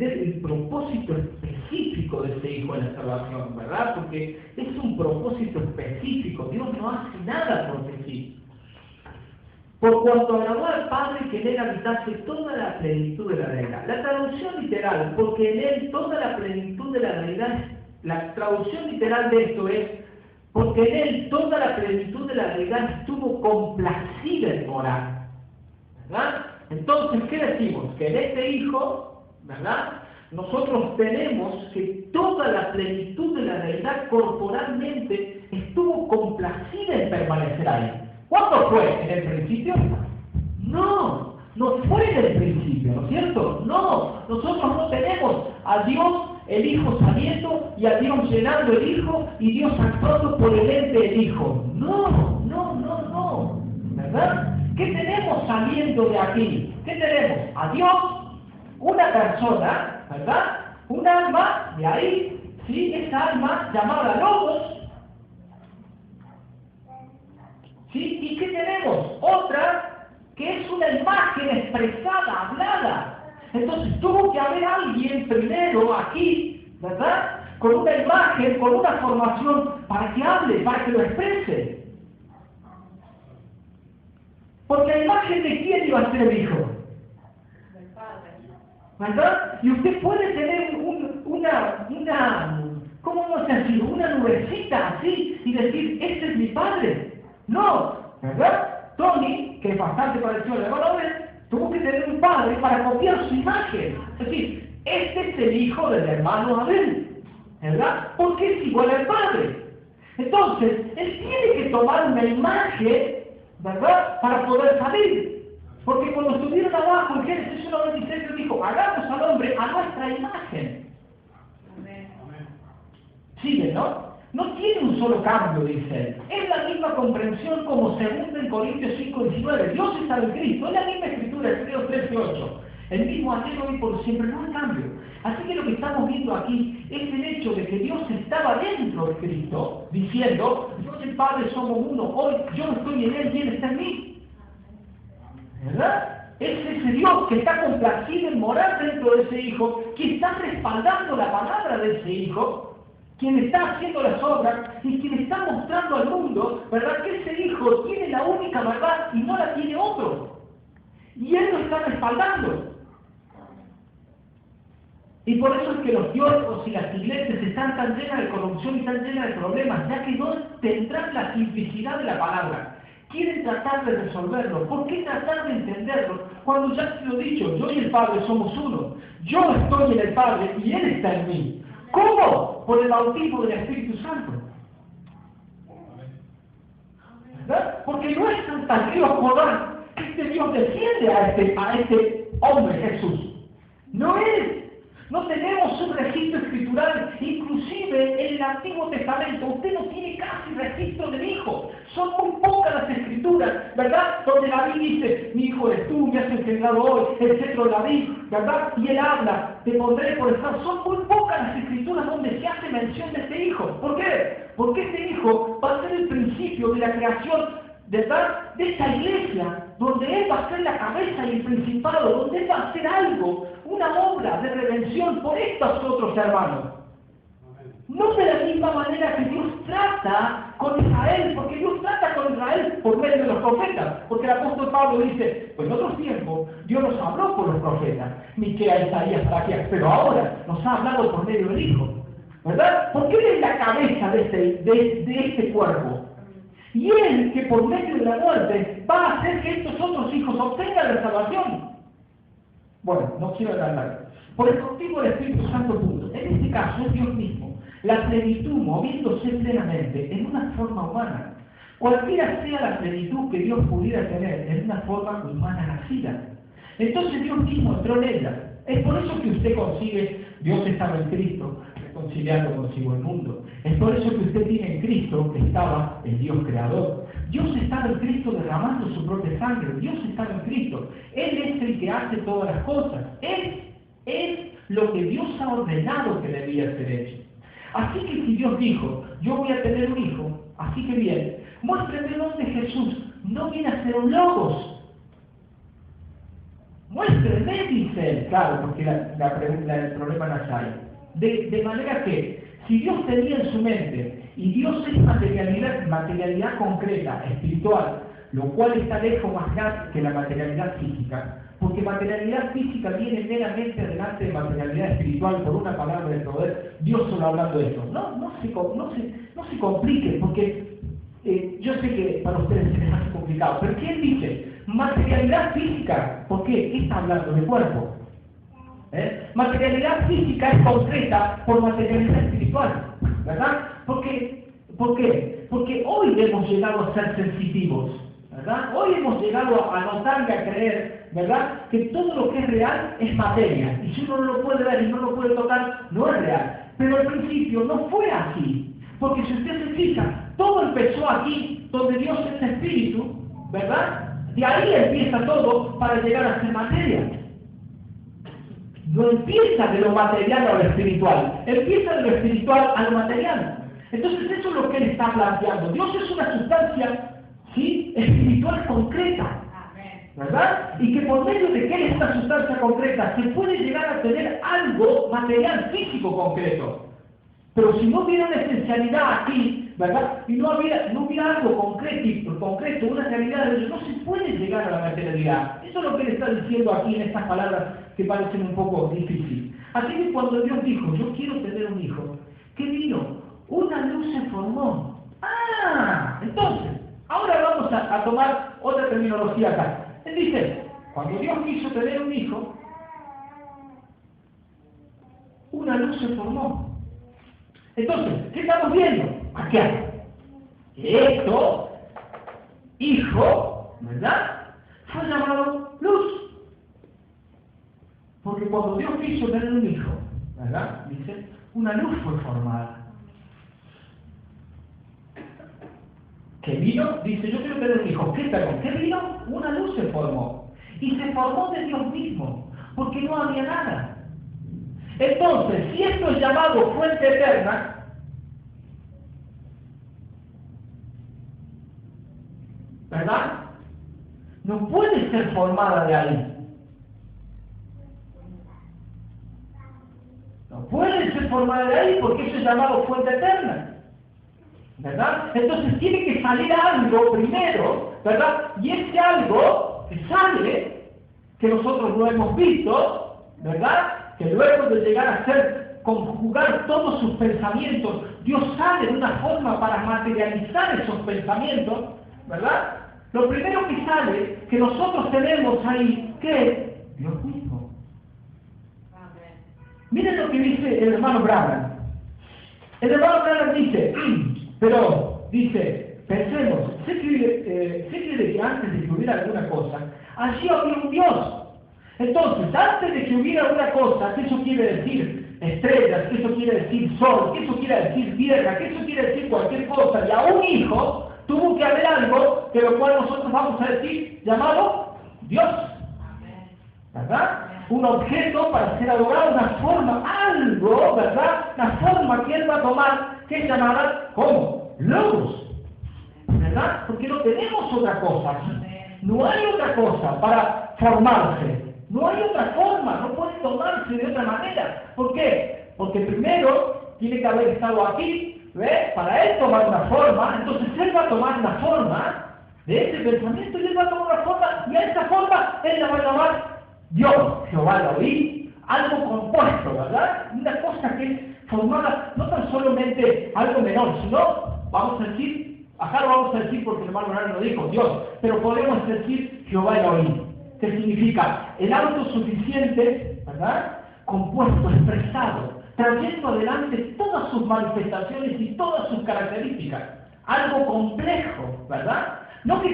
el propósito específico de ese hijo en la salvación, ¿verdad? Porque es un propósito específico. Dios no hace nada porque sí. Por cuanto agradó al Padre que en él habitase toda la plenitud de la deidad. La traducción literal, porque en él toda la plenitud de la deidad, la traducción literal de esto es, porque en él toda la plenitud de la deidad estuvo complacida en morar. ¿Verdad? Entonces, ¿qué decimos? Que en este hijo, ¿verdad? Nosotros tenemos que toda la plenitud de la deidad corporalmente estuvo complacida en permanecer ahí. ¿Cuándo fue? ¿En el principio? No, no fue en el principio, ¿no es cierto? No, nosotros no tenemos a Dios, el Hijo saliendo, y a Dios llenando el Hijo, y Dios actuando por el ente del Hijo. No, ¿verdad? ¿Qué tenemos saliendo de aquí? ¿Qué tenemos? A Dios, una persona, ¿verdad? Un alma, de ahí, ¿sí? Esa alma llamada Logos, ¿sí? ¿Y qué tenemos? Otra que es una imagen expresada, hablada. Entonces tuvo que haber alguien primero aquí, ¿verdad? Con una imagen, con una formación, para que hable, para que lo exprese. Porque la imagen de quién iba a ser el Hijo. Del Padre. ¿Verdad? Y usted puede tener ¿cómo vamos a decir? Una nubecita así y decir, este es mi padre. No, ¿verdad? Tony, que es bastante parecido al hermano Abel, tuvo que tener un padre para copiar su imagen. Es decir, este es el hijo del hermano Abel, ¿verdad? Porque es igual al padre. Entonces, él tiene que tomar una imagen, ¿verdad? Para poder salir. Porque cuando estuvieron abajo en Génesis 1:26, Dios dijo, hagamos al hombre a nuestra imagen. Sigue, ¿no? No tiene un solo cambio, dice él. Es la misma comprensión como 2 Corintios 5:19. Dios está en Cristo. Es la misma escritura, Hebreos 13:8. El mismo ayer, hoy, por siempre. No hay cambio. Así que lo que estamos viendo aquí es el hecho de que Dios estaba dentro de Cristo, diciendo, yo y el Padre somos uno. Hoy yo no estoy en él y él está en mí. ¿Verdad? Es ese Dios que está complacido en morar dentro de ese Hijo, que está respaldando la palabra de ese Hijo, quien está haciendo las obras y quien está mostrando al mundo, ¿verdad? Que ese Hijo tiene la única verdad y no la tiene otro. Y Él lo está respaldando. Y por eso es que los teólogos y las iglesias están tan llenas de corrupción y tan llenas de problemas, ya que no tendrán la simplicidad de la palabra. Quieren tratar de resolverlo. ¿Por qué tratar de entenderlo? Cuando ya se lo he dicho, yo y el Padre somos uno. Yo estoy en el Padre y Él está en mí. ¿Cómo? Por el bautismo del Espíritu Santo. ¿Verdad? Porque no es Santa Dios Jordán. Este Dios defiende a este hombre Jesús. No es. No tenemos un registro escritural, inclusive en el Antiguo Testamento. Usted no tiene casi registro del Hijo. Son muy pocas las escrituras, ¿verdad? Donde David dice, mi hijo eres tú, me has engendrado hoy, el cetro de David, ¿verdad? Y él habla, te pondré por estar. Son muy pocas las escrituras donde se hace mención de este Hijo. ¿Por qué? Porque este Hijo va a ser el principio de la creación, ¿verdad? De esta iglesia, donde Él va a ser la cabeza y el principado, donde Él va a hacer algo, una obra de redención por estos otros hermanos. No de la misma manera que Dios trata con Israel, porque Dios trata con Israel por medio de los profetas. Porque el apóstol Pablo dice, pues en otros tiempos Dios nos habló por los profetas, Miqueas, Isaías, Malaquías, pero ahora nos ha hablado por medio del Hijo. ¿Verdad? Porque Él es la cabeza de este cuerpo. Y Él, que por medio de la muerte va a hacer que estos otros hijos obtengan la salvación. Bueno, no quiero hablar. Por el motivo del Espíritu Santo, punto. En este caso es Dios mismo, la plenitud moviéndose plenamente en una forma humana. Cualquiera sea la plenitud que Dios pudiera tener en una forma humana nacida. Entonces Dios mismo entró en ella. Es por eso que usted consigue, Dios estaba en Cristo, reconciliando consigo el mundo. Es por eso que usted tiene en Cristo que estaba el Dios creador. Dios estaba en Cristo derramando su propia sangre. Dios estaba en Cristo. Él es el que hace todas las cosas. Él es lo que Dios ha ordenado que debía ser hecho. Así que si Dios dijo, yo voy a tener un hijo, así que bien, muéstrame dónde Jesús no viene a ser un logos. Muéstrenme, dice él, claro, porque el problema nace ahí. De manera que, si Dios tenía en su mente, y Dios es materialidad concreta, espiritual, lo cual está lejos más grande que la materialidad física, porque materialidad física viene meramente delante de materialidad espiritual por una palabra de poder, Dios solo hablando de esto. No se complique, porque yo sé que para ustedes se les hace complicado, pero ¿quién dice? Materialidad física, ¿por qué? ¿Qué está hablando de cuerpo? Materialidad física es concreta por materialidad espiritual, ¿verdad? ¿Por qué? Porque hoy hemos llegado a ser sensitivos, ¿verdad? Hoy hemos llegado a notar y a creer, ¿verdad?, que todo lo que es real es materia, y si uno no lo puede ver y no lo puede tocar, no es real. Pero al principio no fue así, porque si usted se fija, todo empezó aquí, donde Dios es espíritu, ¿verdad? De ahí empieza todo para llegar a ser materia. No empieza de lo material a lo espiritual, empieza de lo espiritual a lo material. Entonces eso es lo que él está planteando. Dios es una sustancia, ¿sí?, espiritual concreta, ¿verdad? Y que por medio de que él es una sustancia concreta se puede llegar a tener algo material, físico concreto. Pero si no hubiera una esencialidad aquí, ¿verdad?, y no hubiera algo concreto, una realidad de ello, no se puede llegar a la materialidad. Eso es lo que él está diciendo aquí en estas palabras que parecen un poco difíciles. Así que cuando Dios dijo, yo quiero tener un hijo, ¿qué vino? Una luz se formó. Entonces, ahora vamos a tomar otra terminología acá. Él dice, cuando Dios quiso tener un hijo, una luz se formó. Entonces, ¿qué estamos viendo? Acá. Esto, hijo, ¿verdad?, fue llamado luz. Porque cuando Dios quiso tener un hijo, ¿verdad?, dice, una luz fue formada. ¿Qué vino? Dice, yo quiero tener un hijo. ¿Qué vino? Una luz se formó. Y se formó de Dios mismo, porque no había nada. Entonces, si esto es llamado fuente eterna, ¿verdad?, no puede ser formada de ahí. No puede ser formada de ahí porque eso es llamado fuente eterna, ¿verdad? Entonces tiene que salir algo primero, ¿verdad? Y ese algo que sale, que nosotros no hemos visto, ¿verdad?, que luego de llegar a ser, conjugar todos sus pensamientos, Dios sale de una forma para materializar esos pensamientos, ¿verdad? Lo primero que sale, que nosotros tenemos ahí, ¿qué es? Dios mismo. Miren lo que dice el hermano Branham. El hermano Branham dice, pero, dice, pensemos, sé que antes de que hubiera alguna cosa, allí había un Dios. Entonces, antes de que hubiera alguna cosa, ¿qué eso quiere decir? Estrellas, ¿qué eso quiere decir? Sol, ¿qué eso quiere decir? Tierra, ¿qué eso quiere decir? Cualquier cosa. Y a un hijo tuvo que haber algo, de lo cual nosotros vamos a decir, llamado Dios. ¿Verdad? Un objeto para ser adorado, una forma, algo, ¿verdad? Una forma que él va a tomar, que es llamada, ¿cómo? Logos. ¿Verdad? Porque no tenemos otra cosa. No hay otra cosa para formarse. No hay otra forma, no puede tomarse de otra manera. ¿Por qué? Porque primero tiene que haber estado aquí, ¿ves?, para él tomar una forma. Entonces él va a tomar una forma de ese pensamiento y él va a tomar una forma, y a esa forma él la va a llamar Dios, Jehová lo oí, algo compuesto, ¿verdad? Una cosa que es formada, no tan solamente algo menor, sino, vamos a decir, acá lo vamos a decir porque el hermano Branham lo dijo, Dios, pero podemos decir Jehová lo oí, que significa el autosuficiente, ¿verdad?, compuesto, expresado, trayendo adelante todas sus manifestaciones y todas sus características, algo complejo, ¿verdad? No que